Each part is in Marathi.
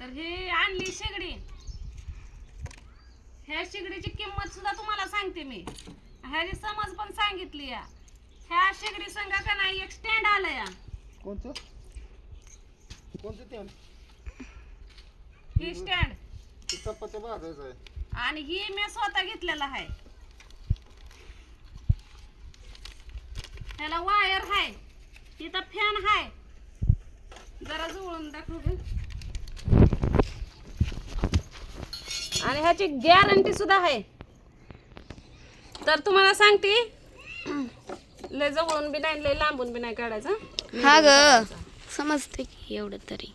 तर हे आणली शेगडी. ह्या शेगडीची किंमत सुद्धा तुम्हाला सांगते मी. ह्याची समज पण सांगितली या. ह्या शेगडी संग का नाही एक स्टँड आलं या. कोणतं ते ही स्टँड चपात्या भाजायचं आहे. आणि ही मी स्वतः घेतलेला आहे. ह्याला वायर आहे, इथं फॅन आहे. जरा जवळून दाखवू ग. आणि ह्याची गॅरंटी सुद्धा आहे. तर तुम्हाला सांगते, लय जवळून बी नाही लय लांबून बी नाही काढायचं. हा ग समजते की एवढं तरी.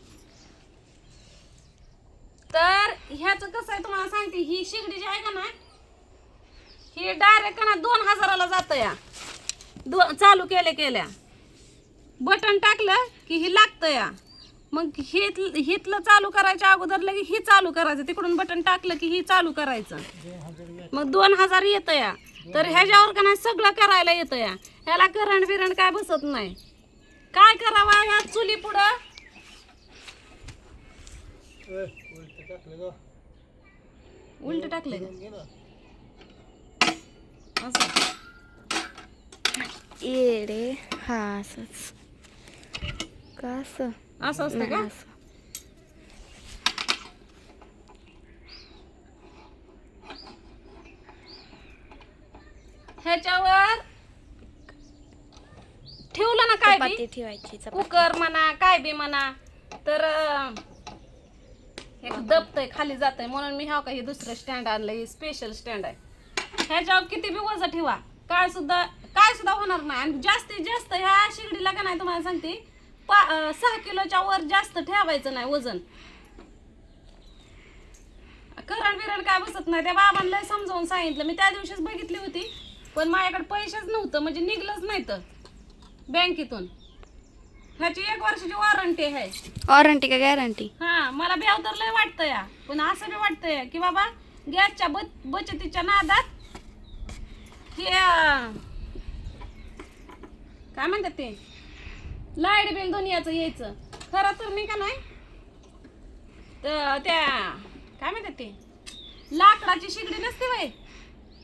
तर ह्याचं कसं आहे तुम्हाला सांगते, ही शेगडी जी आहे का ना, ही डायरेक्ट ना 2000ला जात या. चालू केल्या बटन टाकलं की ही लागतं या. मग हितलं चालू करायच्या अगोदर लगे ही चालू करायचं, तिकडून बटन टाकलं की ही चालू करायचं. मग 2000 येतं या. तर ह्याच्यावर का नाही सगळं करायला येतं या. ह्याला करंट बिरंट काय बसत नाही. काय करावा या चुली पुढं, उलट टाकले असं येडे. हा असंच का असं असं असतं का? असं. ह्याच्यावर ठेवलं ना काय बी, चपाती ठेवायची. कुकर म्हणा काय बी म्हणा, तर एक दबतय खाली जातंय. म्हणून मी ह्या का हे दुसरं स्टँड आणलं. हे स्पेशल स्टँड आहे. ह्याच्यावर किती बी वजन ठेवा काय सुद्धा होणार नाही. आणि जास्तीत जास्त ह्या शेगडीला का नाही तुम्हाला सांगते 6 किलोच्या वर जास्त ठेवायचं नाही वजन. करंट बिरंट काय बसत नाही. त्या बाबांना समजावून सांगितलं मी. त्या दिवशीच बघितली होती, पण माझ्याकडे पैसेच नव्हतं, म्हणजे निघलंच नाही तर बँकेतून. ह्याची 1 वर्षाची वॉरंटी आहे. वॉरंटी का गॅरंटी? हा, मला ब्याव तर लय वाटतं या, पण असं बी वाटतंय की बाबा गॅसच्या बचतीच्या नादात हे काय म्हणतात ते लाईट बिल दुनियाचं यायचं. खरं तर मी का नाही तर त्या काय म्हणतात ते लाकडाची शेगडी नसते बाई,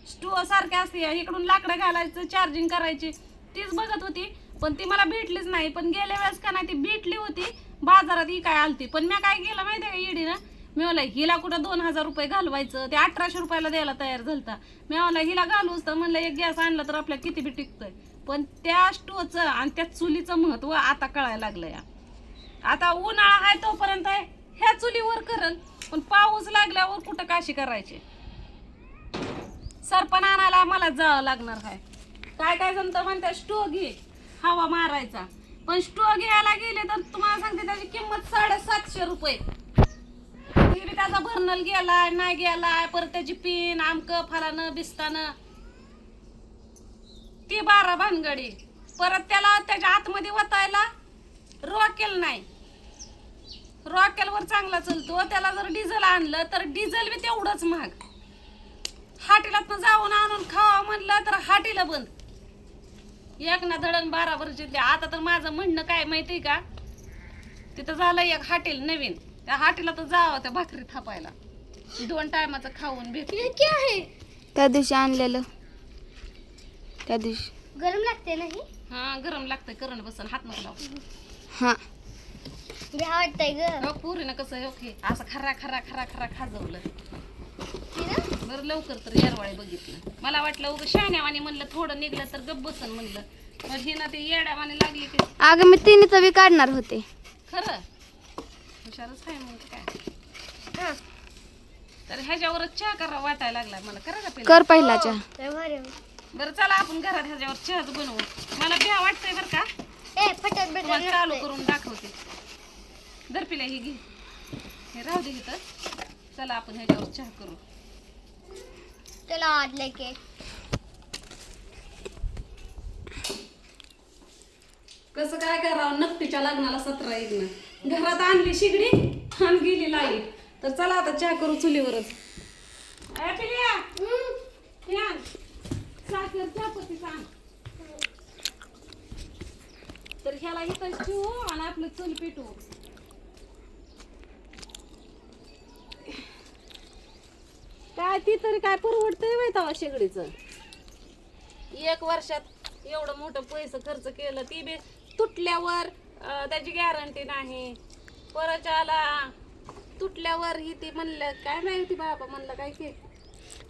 स्टोव सारखे असते, इकडून लाकडं घालायचं चार्जिंग करायची, तीच बघत होती. पण ती मला भेटलीच नाही. पण गेल्या वेळेस का नाही ती भेटली होती बाजारात, ही काय आलती. पण मी काय केलं माहिती आहे का ईडीनं, मी म्हणलं हिला कुठं 2000 रुपये घालवायचं, ते 1800 रुपयाला द्यायला तयार झालता. मी म्हणलं हिला घालूच तर म्हणलं एक गॅस आणला तर आपल्याला किती बी टिकतोय. पण त्या स्टोवचं आणि त्या चुलीचं महत्व आता कळायला लागलं या. आता उन्हाळा आहे तोपर्यंत ह्या चुलीवर करल, पण पाऊस लागल्यावर कुठं काशी करायची. सरपण आणायला मला जावं लागणार आहे. काय जण तर म्हणते स्टोव घे हवा मारायचा, पण स्टोव घ्यायला गेले तर तुम्हाला सांगते त्याची किंमत 750 रुपये. त्याचा भर्नल गेलाय नाही गेलाय, परत त्याची पिन आमकं फलानं बिस्तानं ती 12 भानगडी. परत त्याला त्याच्या आतमध्ये वतायला रॉकेल नाही. रॉकेलवर चांगला चलतो. त्याला जर डिझेल आणलं तर डिझेल बी तेवढंच महाग. हाटीलातनं जाऊन आणून खावा म्हणलं तर हाटीला बंद. एक ना धडण 12 वर्षातले. आता तर माझं म्हणणं काय माहिती का, तिथं झालं एक हॉटेल नवीन, त्या हॉटेलला तर जावं त्या भाकरी थापायला, 2 टायमाचं खाऊन भेटले. त्या दिवशी आणलेलं, त्या दिवशी गरम लागते ना ही. हा गरम लागतंय. करंट बसन हात नको लावू. हा घ्या वाटतंय ग. हो पुरीनं कसं ओके असं खरा खरा खरा खरा खाजवलं. बरं लवकर तर येरवाळे बघितलं. मला वाटलं उगं शहाण्यावानी म्हणलं थोडं निघलं तर गप बसन म्हणलं, पण ही ना ते येड्यावानी लागली की. अगं मी तिन्हीचं बी काढणार होते. खरं हुशारच आहे मग काय. हा तर ह्याच्यावरच चहा करा वाटायला लागला मला. करा का पहिला कर पहिला चहा. लय भारी. बरं चला आपण घरात ह्याच्यावर चहाच बनवू. मला भ्या वाटतंय बरं का. ए फटक तुम्हाला बेटा चालू करून दाखवते. दर पिल्या ही घे, हे राहू दे इथं. चला आपण ह्याच्यावर चहा करू. तुला वाटलं की कसं काय करावं. नक्कीच्या लग्नाला 17 एक घरात आणली शिगडी आणि गेली लाईट. तर चला आता चहा करू चुलीवरच. ए पिल्या, हे आण. साखर चहापत्ती सांग. तर ह्याला इथं ठेवू आणि आपलं चूल पेटवू. ती तरी काय परवडतंय वय तवा शेगडीचं. 1 वर्षात एवढं मोठं पैसे खर्च केलं ती बी तुटल्यावर त्याची गॅरंटी नाही. परच्याला तुटल्यावर ही ती म्हणलं काय माहिती बाबा म्हणलं काय की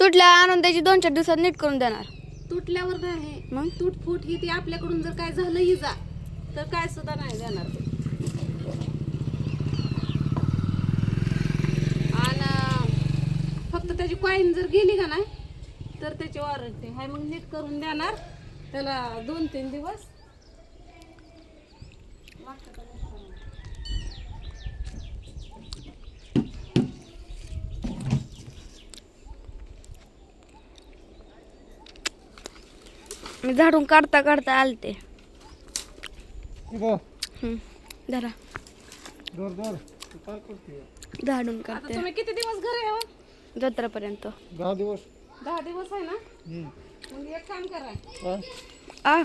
तुटल्या आणून त्याची 2-4 दिवसात नीट करून देणार. तुटल्यावर नाही मग तुटफूट ही ती आपल्याकडून जर काय झालं इजा तर काय सुद्धा नाही देणार ते. आणि फक्त त्याची कॉईन जर गेली का नाही तर त्याची वॉरंटी आहे. मग नीट करून देणार त्याला 2-3 दिवस. मी झाडून काढता काढता आलते. इथं धरा दोर दोर तू काय करते? झाडून आता काढते तुम्ही किती दिवस घरी यावं? जत्रापर्यंत. 10 दिवस. 10 दिवस आहे ना. हम्म. मग एक काम करा काय? आ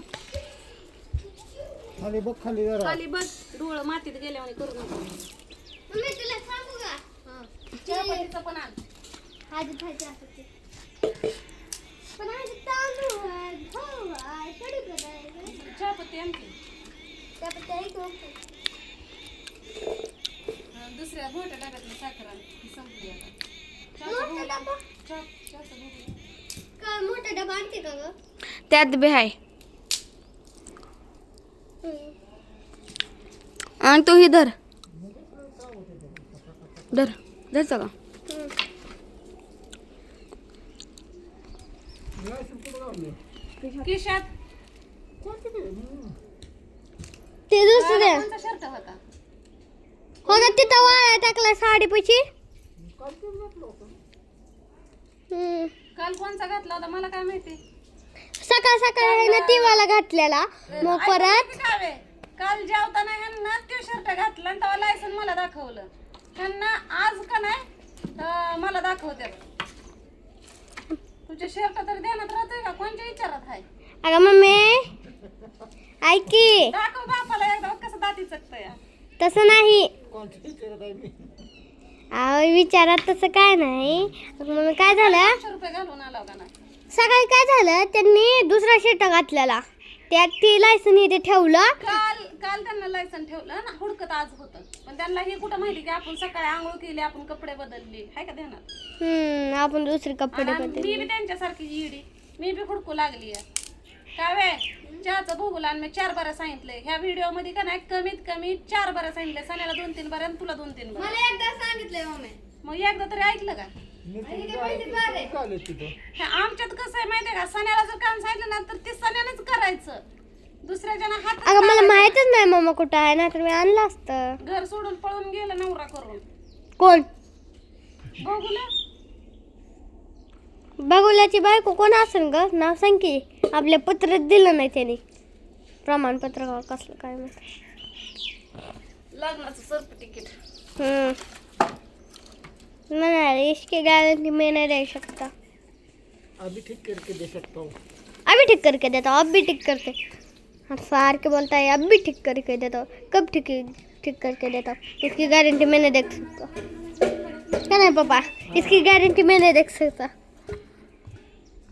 खाली बघ खाली जरा. खाली बस डोळं मातीत गेल्यावर करू नका. मम्मी तुला सांगू का चहापत्तीचं पण आण. आज खायचे असते पण आज तांदूळ आहे, गहू आहे, कढीपत्ता आहे. चहापत्ती आणखी त्यापत्ता एक दुसऱ्या मोठ्या डब्यातली साखर आण. ती संपली आता. मोठा डबा चहाचं बघू. का मोठा डबा आणते का ग? त्यात बी आहे. आणि तू ही धर धर धरचा का? खिशात ते दुसऱ्या कोणता शर्ट होता? हो ना तिथं वाळा टाकला साडी पैकी. काल कोणचा घातला होता मला काय माहिती. सकाळ सकाळी ना ती वाला घातलेला मग परत ऐकून घे काय. काल जेवताना ह्यांना ते शर्ट घातलं आणि तेव्हा लायसन मला दाखवलं. ह्यांना आज का नाही मला दाखवतात. तुझे शर्ट तरी ध्यानात राहतोय का? कोणत्या विचारात आहे? अगं मम्मी ऐक की दाखव बापाला एकदा कसं दाती चकतं या. तसं नाही कोणती विचारत आहे मी? अहो विचारात तसं काय नाही. मग काय झालं 500 रुपये घालून आला का नाही? सकाळी काय झालं त्यांनी दुसरा शर्ट घातलेला त्यात ती लायसन इथे ठेवलं. काल काल त्यांना लायसन ठेवलं ना हुडकत आज होतं. पण त्यांना हे कुठं माहिती की आपण सकाळी आंघोळ केली आपण कपडे बदलले आहे का ध्यानात. आपण दुसरे कपडे आणि बदलले. मी बी त्यांच्यासारखी इडी मी बी हुडकू लागली आहे. काय वे चहाचं भोगूल आणि मी 4 बारा सांगितलंय. ह्या व्हिडिओ मध्ये का नाही कमीत कमी 4 बारा सांगितलंय. सण्याला 2-3 बारा आणि तुला 2-3 बारा. मला एकदा सांगितलंय मम्मी. मग एकदा तरी ऐकलं का? मी तुला आले तिथं. हे आमच्यात कसं आहे माहितीये का? सण्याला जर काम सांगितलं ना तर ते सण्यानंच करायचं. दुसऱ्याच्या हात अगं मला माहितच नाही मम्मा कुठं आहे ना तर मी आणलं असतं. घर सोडून पळून गेलं नवरा करून. कोण बघूला बघुल्याची बायको कोण असेल ग? नाव सांग की. आपल्या पत्रात दिलं नाही त्याने प्रमाणपत्र का कसलं काय माहिती. लग्नाचं सर्टिफिकेट. म्हणाले इसकी गारंटी मैं नहीं दे सकता. अभी ठीक करके दे सकता हूँ. अभी ठीक करके देता हूँ. अब भी ठीक करके हाँ सार के बोलता है अब भी ठीक करके देता हूँ. कब ठीक करके देता हूँ? इसकी गारंटी मैं नहीं देख सकता. क्या नहीं पापा इसकी गारंटी मैं नहीं देख सकता.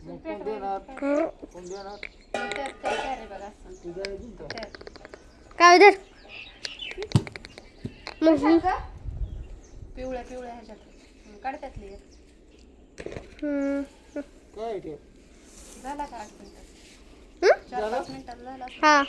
मग कोण देणार? कोण देणार? तुझ्या येईल का? काय इधर मग पिवळ्या पिवळ्या ह्याच्यात काढ त्यातली एक. काय ते? झाला का 8 मिनिटात? हं? 4-5 मिनिटात झाला. हा